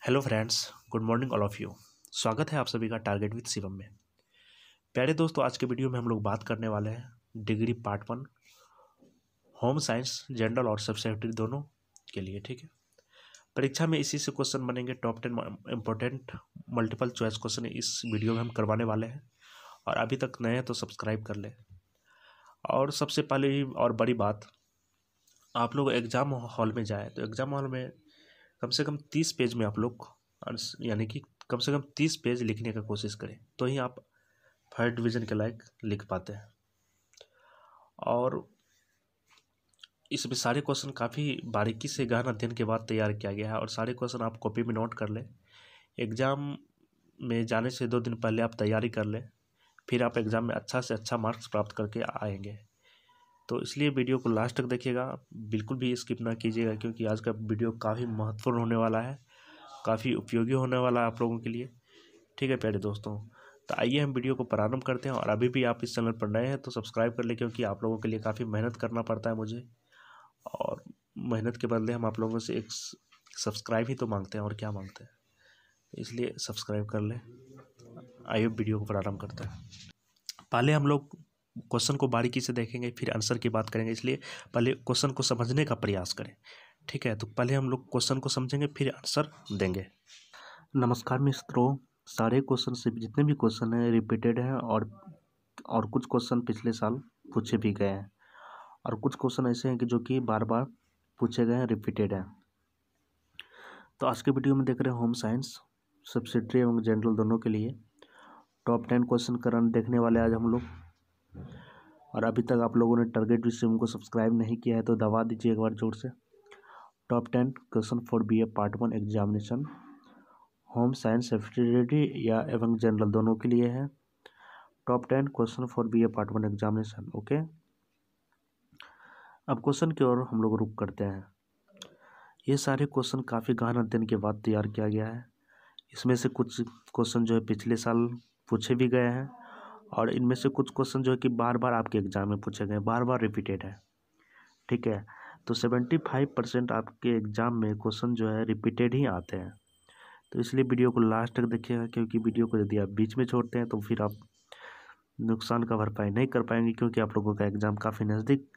Hello friends, good morning all of you. स्वागत है आप सभी का टारगेट विद शिवम में। प्यारे दोस्तों, आज के वीडियो में हम लोग बात करने वाले हैं degree part 1 home science general और सब्सिडियरी दोनों के लिए। ठीक है, परीक्षा में इसी से क्वेश्चन बनेंगे। Top 10 important multiple choice question इस वीडियो में हम करवाने वाले हैं। और अभी तक नए हैं तो सब्सक्राइब कर लें। और सबसे पहले ही और बड़ी बात, आप लोग एग्ज़ाम हॉल में जाए तो एग्ज़ाम हॉल में कम से कम 30 पेज में आप लोग यानी कि कम से कम 30 पेज लिखने का कोशिश करें, तो ही आप फर्स्ट डिवीज़न के लायक लिख पाते हैं। और इसमें सारे क्वेश्चन काफ़ी बारीकी से गहन अध्ययन के बाद तैयार किया गया है और सारे क्वेश्चन आप कॉपी में नोट कर लें। एग्ज़ाम में जाने से 2 दिन पहले आप तैयारी कर लें, फिर आप एग्ज़ाम में अच्छा से अच्छा मार्क्स प्राप्त करके आएंगे। तो इसलिए वीडियो को लास्ट तक देखिएगा, बिल्कुल भी स्किप ना कीजिएगा, क्योंकि आज का वीडियो काफ़ी महत्वपूर्ण होने वाला है, काफ़ी उपयोगी होने वाला है आप लोगों के लिए। ठीक है प्यारे दोस्तों, तो आइए हम वीडियो को प्रारंभ करते हैं। और अभी भी आप इस चैनल पर नए हैं तो सब्सक्राइब कर ले, क्योंकि आप लोगों के लिए काफ़ी मेहनत करना पड़ता है मुझे, और मेहनत के बदले हम आप लोगों से एक सब्सक्राइब ही तो मांगते हैं, और क्या मांगते हैं। इसलिए सब्सक्राइब कर लें। आइए वीडियो को प्रारंभ करते हैं। पहले हम लोग क्वेश्चन को बारीकी से देखेंगे, फिर आंसर की बात करेंगे, इसलिए पहले क्वेश्चन को समझने का प्रयास करें। ठीक है, तो पहले हम लोग क्वेश्चन को समझेंगे, फिर आंसर देंगे। नमस्कार मित्रों, सारे क्वेश्चन से जितने भी क्वेश्चन हैं रिपीटेड हैं, और कुछ क्वेश्चन पिछले साल पूछे भी गए हैं, और कुछ क्वेश्चन ऐसे हैं कि जो कि बार बार पूछे गए हैं, रिपीटेड हैं। तो आज के वीडियो में देख रहे हैं होम साइंस सब्सिडियरी एवं जनरल दोनों के लिए टॉप 10 क्वेश्चन करंट देखने वाले आज हम लोग। और अभी तक आप लोगों ने टारगेट विद शिवम को सब्सक्राइब नहीं किया है तो दबा दीजिए एक बार जोर से। Top 10 question for BA part 1 examination home science subsidiary या एवं जनरल दोनों के लिए है। Top 10 question for BA part 1 examination. Okay, अब क्वेश्चन की ओर हम लोग रुक करते हैं। ये सारे क्वेश्चन काफ़ी गहन अध्ययन के बाद तैयार किया गया है। इसमें से कुछ क्वेश्चन जो है पिछले साल पूछे भी गए हैं, और इनमें से कुछ क्वेश्चन जो है कि बार बार आपके एग्जाम में पूछे गए, बार बार रिपीटेड है। ठीक है, तो 75% आपके एग्जाम में क्वेश्चन जो है रिपीटेड ही आते हैं। तो इसलिए वीडियो को लास्ट तक देखिएगा, क्योंकि वीडियो को यदि आप बीच में छोड़ते हैं तो फिर आप नुकसान का भरपाई नहीं कर पाएंगे, क्योंकि आप लोगों का एग्ज़ाम काफ़ी नज़दीक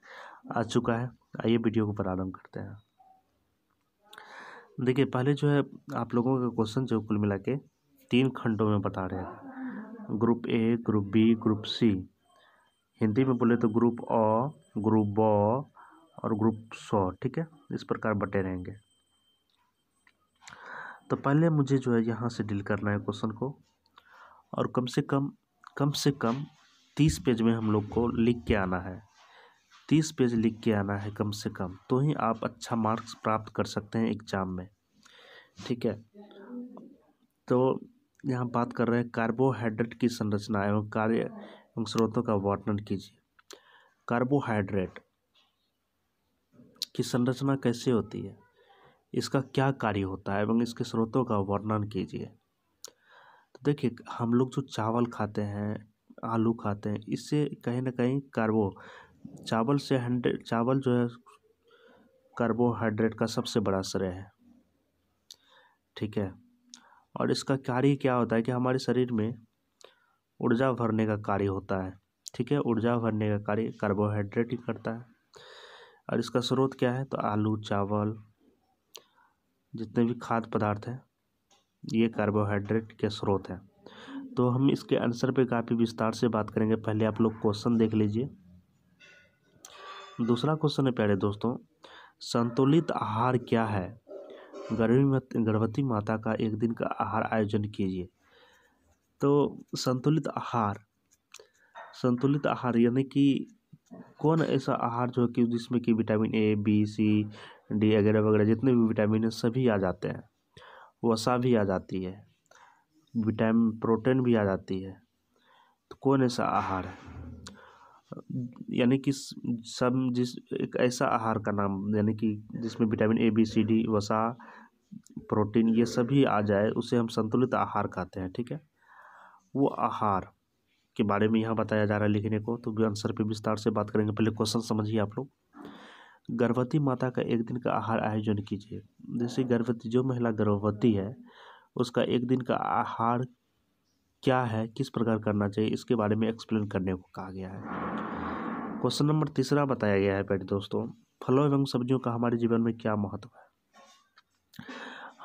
आ चुका है। आइए वीडियो को प्रारंभ करते हैं। देखिए, पहले जो है आप लोगों का क्वेश्चन जो कुल मिला के 3 खंडों में बता रहे हैं, group A, group B, group C. Hindi में बोले तो ग्रुप अ, ग्रुप ब और ग्रुप 100। ठीक है, इस प्रकार बटे रहेंगे। तो पहले मुझे जो है यहाँ से डील करना है क्वेश्चन को, और कम से कम 30 पेज में हम लोग को लिख के आना है। 30 पेज लिख के आना है कम से कम, तो ही आप अच्छा मार्क्स प्राप्त कर सकते हैं एग्जाम में। ठीक है, तो यहाँ बात कर रहे हैं कार्बोहाइड्रेट की संरचना एवं कार्य एवं स्रोतों का वर्णन कीजिए। कार्बोहाइड्रेट की संरचना कैसे होती है, इसका क्या कार्य होता है एवं इसके स्रोतों का वर्णन कीजिए। तो देखिए, हम लोग जो चावल खाते हैं, आलू खाते हैं, इससे कहीं ना कहीं चावल जो है कार्बोहाइड्रेट का सबसे बड़ा श्रेय है। ठीक है, और इसका कार्य क्या होता है कि हमारे शरीर में ऊर्जा भरने का कार्य होता है। ठीक है, ऊर्जा भरने का कार्य कार्बोहाइड्रेट ही करता है। और इसका स्रोत क्या है, तो आलू, चावल, जितने भी खाद्य पदार्थ हैं, ये कार्बोहाइड्रेट के स्रोत हैं। तो हम इसके आंसर पे काफ़ी विस्तार से बात करेंगे। पहले आप लोग क्वेश्चन देख लीजिए। दूसरा क्वेश्चन है प्यारे दोस्तों, संतुलित आहार क्या है? गर्भवती माता का एक दिन का आहार आयोजन कीजिए। तो संतुलित आहार यानी कि कौन ऐसा आहार जो कि जिसमें कि vitamin A, B, C, D वगैरह वगैरह जितने भी विटामिन है सभी आ जाते हैं, वसा भी आ जाती है, प्रोटीन भी आ जाती है। तो कौन ऐसा आहार है? यानी कि एक ऐसा आहार का नाम, यानी कि जिसमें vitamin A, B, C, D, वसा, प्रोटीन ये सभी आ जाए, उसे हम संतुलित आहार कहते हैं। ठीक है, वो आहार के बारे में यहाँ बताया जा रहा है लिखने को, तो आंसर पे विस्तार से बात करेंगे। पहले क्वेश्चन समझिए आप लोग। गर्भवती माता का एक दिन का आहार आयोजन कीजिए। जैसे जो महिला गर्भवती है उसका एक दिन का आहार क्या है, किस प्रकार करना चाहिए, इसके बारे में एक्सप्लेन करने को कहा गया है। क्वेश्चन नंबर 3 बताया गया है प्यारे दोस्तों, फलों एवं सब्जियों का हमारे जीवन में क्या महत्व है।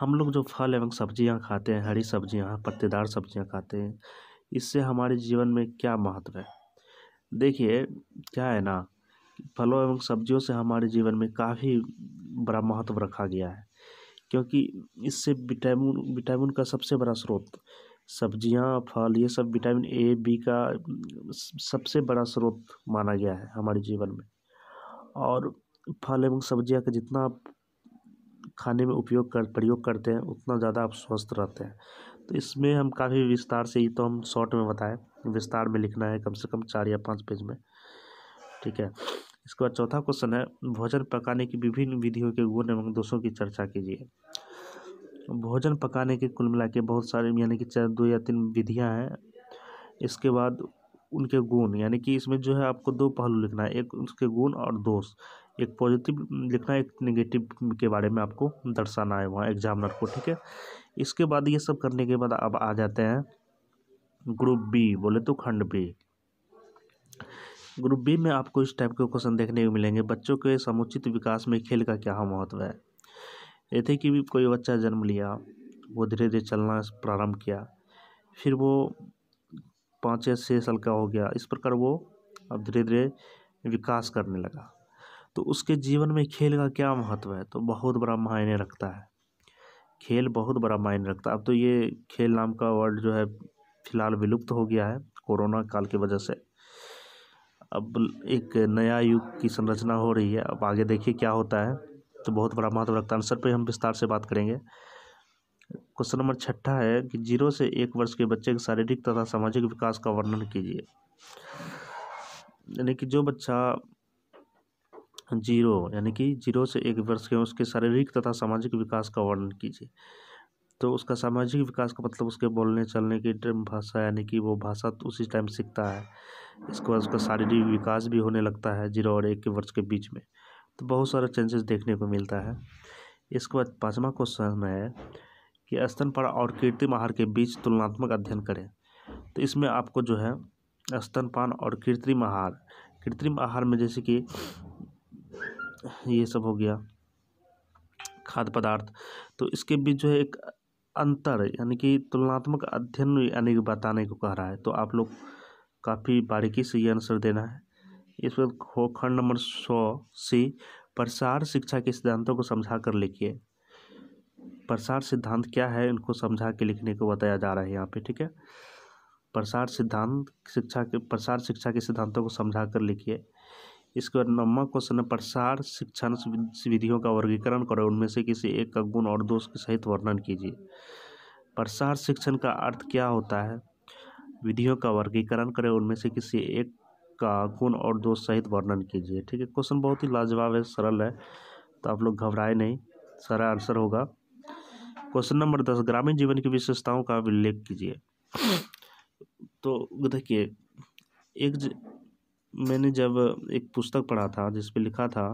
हम लोग जो फल एवं सब्जियां खाते हैं, हरी सब्जियां, पत्तेदार सब्जियां खाते हैं, इससे हमारे जीवन में क्या महत्व है। देखिए क्या है ना, फलों एवं सब्जियों से हमारे जीवन में काफ़ी बड़ा महत्व रखा गया है, क्योंकि इससे विटामिन का सबसे बड़ा स्रोत सब्जियां, फल, ये सब विटामिन ए, बी का सबसे बड़ा स्रोत माना गया है हमारे जीवन में। और फल एवं सब्जियां का जितना आप खाने में प्रयोग करते हैं, उतना ज़्यादा आप स्वस्थ रहते हैं। तो इसमें हम काफ़ी विस्तार से, ही तो हम शॉर्ट में बताएं, विस्तार में लिखना है कम से कम 4 या 5 पेज में, ठीक है। इसके बाद चौथा क्वेश्चन है, भोजन पकाने की विभिन्न विधियों के गुण एवं दोषों की चर्चा कीजिए। भोजन पकाने के कुल मिला के बहुत सारे, यानी कि 2 या 3 विधियां हैं। इसके बाद उनके गुण, यानी कि इसमें जो है आपको 2 पहलू लिखना है, एक उसके गुण और दोष, एक पॉजिटिव लिखना है, एक नेगेटिव के बारे में आपको दर्शाना है वहाँ एग्जामिनर को, ठीक है। इसके बाद ये सब करने के बाद अब आ जाते हैं ग्रुप बी, बोले तो खंड बी। ग्रुप बी में आपको इस टाइप के क्वेश्चन देखने को मिलेंगे, बच्चों के समुचित विकास में खेल का क्या महत्व है। ये थे कि भी कोई बच्चा जन्म लिया, वो धीरे धीरे चलना प्रारंभ किया, फिर वो 5 या 6 साल का हो गया, इस प्रकार वो अब धीरे धीरे विकास करने लगा, तो उसके जीवन में खेल का क्या महत्व है। तो बहुत बड़ा मायने रखता है, खेल बहुत बड़ा मायने रखता है। अब तो ये खेल नाम का वर्ड जो है फिलहाल विलुप्त हो गया है कोरोना काल की वजह से। अब एक नया युग की संरचना हो रही है, अब आगे देखिए क्या होता है। तो बहुत बड़ा महत्व रखता है। आंसर पे हम विस्तार से बात करेंगे। क्वेश्चन नंबर 6 है कि 0 से 1 वर्ष के बच्चे के शारीरिक तथा सामाजिक विकास का वर्णन कीजिए। यानी कि जो बच्चा 0 से 1 वर्ष के, उसके शारीरिक तथा सामाजिक विकास का वर्णन कीजिए। तो उसका सामाजिक विकास का मतलब उसके बोलने चलने की भाषा, यानी कि वो भाषा तो उसी टाइम सीखता है। इसके बाद उसका शारीरिक विकास भी होने लगता है 0 और 1 वर्ष के बीच में। तो बहुत सारा चेंजेस देखने को मिलता है। इसके बाद 5वां क्वेश्चन है कि स्तनपान और कृत्रिम आहार के बीच तुलनात्मक अध्ययन करें। तो इसमें आपको जो है स्तनपान और कृत्रिम आहार में जैसे कि ये सब हो गया खाद्य पदार्थ, तो इसके बीच जो है एक अंतर, यानी कि तुलनात्मक अध्ययन यानी कि बताने को कह रहा है। तो आप लोग काफ़ी बारीकी से ये आंसर देना है। इस पर खंड नंबर 100C, प्रसार शिक्षा के सिद्धांतों को समझा कर लिखिए। प्रसार सिद्धांत क्या है, इनको समझा के लिखने को बताया जा रहा है यहाँ पे, ठीक है। प्रसार शिक्षा के सिद्धांतों को समझा कर लिखिए। इसके बाद 9वां क्वेश्चन है, प्रसार शिक्षण विधियों का वर्गीकरण करो, उनमें से किसी एक का गुण और दोष के सहित वर्णन कीजिए। प्रसार शिक्षण का अर्थ क्या होता है, विधियों का वर्गीकरण करें, उनमें से किसी एक का गुण और दोष सहित वर्णन कीजिए, ठीक है। क्वेश्चन बहुत ही लाजवाब है, सरल है, तो आप लोग घबराए नहीं, सारा आंसर होगा। क्वेश्चन नंबर 10, ग्रामीण जीवन की विशेषताओं का उल्लेख कीजिए। तो देखिए मैंने जब एक पुस्तक पढ़ा था जिस पे लिखा था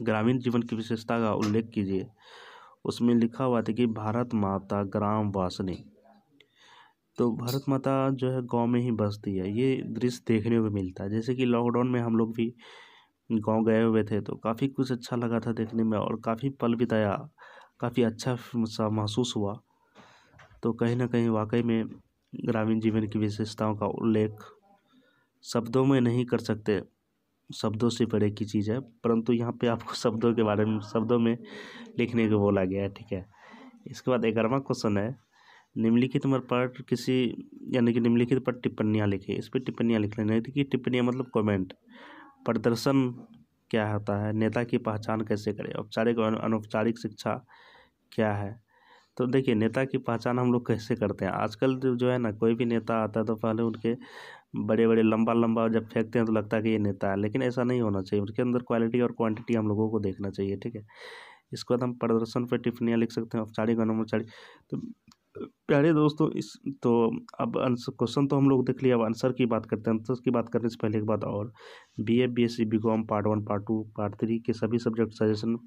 ग्रामीण जीवन की विशेषता का उल्लेख कीजिए, उसमें लिखा हुआ था कि भारत माता ग्राम वासिनी। तो भारत माता जो है गांव में ही बसती है, ये दृश्य देखने को मिलता है। जैसे कि लॉकडाउन में हम लोग भी गांव गए हुए थे, तो काफ़ी कुछ अच्छा लगा था देखने में, और काफ़ी पल बिताया, काफ़ी अच्छा सा महसूस हुआ। तो कहीं ना कहीं वाकई में ग्रामीण जीवन की विशेषताओं का उल्लेख शब्दों में नहीं कर सकते, शब्दों से परे की चीज़ है, परंतु यहाँ पे आपको शब्दों के बारे में शब्दों में लिखने को बोला गया है, ठीक है। इसके बाद 11वां क्वेश्चन है, निम्नलिखित पर किसी, यानी कि निम्नलिखित पर टिप्पणियाँ लिखिए। इस पर टिप्पणियाँ लिख लेना है कि टिप्पणियाँ मतलब कमेंट। प्रदर्शन क्या होता है, नेता की पहचान कैसे करें, औपचारिक और अनौपचारिक शिक्षा क्या है। तो देखिए नेता की पहचान हम लोग कैसे करते हैं, आजकल जो है ना, कोई भी नेता आता है तो पहले उनके बड़े बड़े लंबा जब फेंकते हैं तो लगता है कि ये नेता है, लेकिन ऐसा नहीं होना चाहिए। उसके अंदर क्वालिटी और क्वांटिटी हम लोगों को देखना चाहिए, ठीक है। इसके बाद हम प्रदर्शन पर टिप्पणियाँ लिख सकते हैं, औपचारिक और अनौपचारिक। तो प्यारे दोस्तों, इस तो अब आंसर क्वेश्चन तो हम लोग देख लिया। अब आंसर की बात करते हैं। आंसर की बात करने से पहले एक बात और, BA BSc BCom part 1 part 2 part 3 के सभी subject suggestion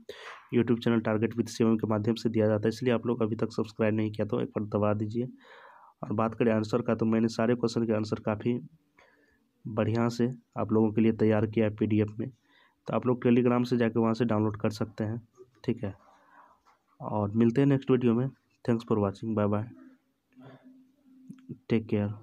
YouTube channel target with Shivam के माध्यम से दिया जाता है। इसलिए आप लोग अभी तक सब्सक्राइब नहीं किया तो एक बार दबा दीजिए। और बात करें आंसर का, तो मैंने सारे क्वेश्चन के आंसर काफ़ी बढ़िया से आप लोगों के लिए तैयार किया है PDF में। तो आप लोग टेलीग्राम से जाकर वहाँ से डाउनलोड कर सकते हैं, ठीक है। और मिलते हैं नेक्स्ट वीडियो में। Thanks for watching, bye bye, take care.